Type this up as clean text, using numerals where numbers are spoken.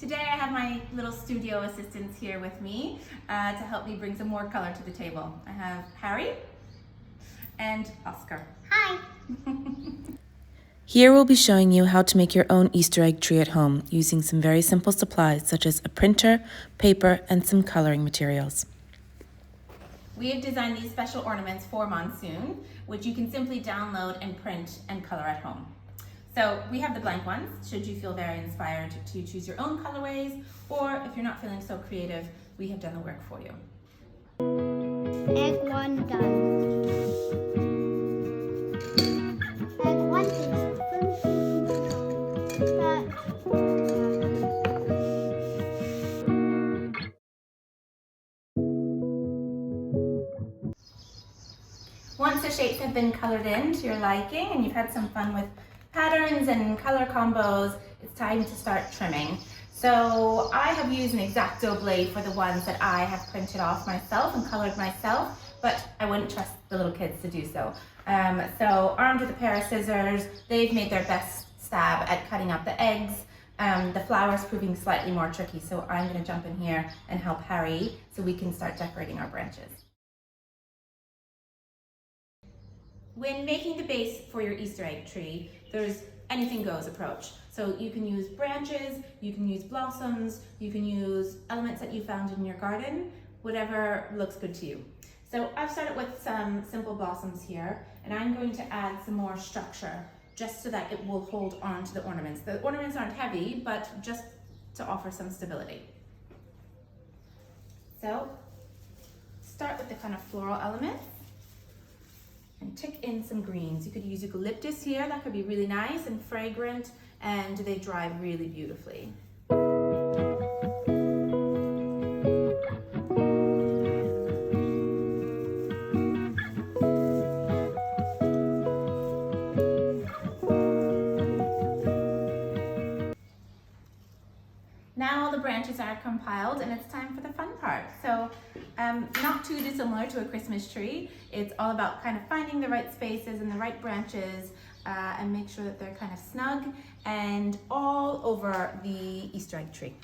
Today I have my little studio assistants here with me to help me bring some more color to the table. I have Harry and Oscar. Hi! Here we'll be showing you how to make your own Easter egg tree at home using some very simple supplies such as a printer, paper, and some coloring materials. We have designed these special ornaments for Monsoon, which you can simply download and print and color at home. So we have the blank ones, should you feel very inspired to choose your own colorways, or if you're not feeling so creative, we have done the work for you. Egg 1 done. Egg 1 is Once the shapes have been colored in to your liking and you've had some fun with patterns and color combos, it's time to start trimming. So I have used an X-Acto blade for the ones that I have printed off myself and colored myself, but I wouldn't trust the little kids to do so. So armed with a pair of scissors, they've made their best stab at cutting up the eggs. The flower's proving slightly more tricky, so I'm going to jump in here and help Harry so we can start decorating our branches. When making the base for your Easter egg tree, there's anything goes approach. So you can use branches, you can use blossoms, you can use elements that you found in your garden, whatever looks good to you. So I've started with some simple blossoms here, and I'm going to add some more structure just so that it will hold on to the ornaments. The ornaments aren't heavy, but just to offer some stability. So start with the kind of floral elements. And tick in some greens. You could use eucalyptus here, that could be really nice and fragrant, and they dry really beautifully. Now all the branches are compiled and it's time for the fun part. So not too dissimilar to a Christmas tree. It's all about kind of finding the right spaces and the right branches and make sure that they're kind of snug and all over the Easter egg tree.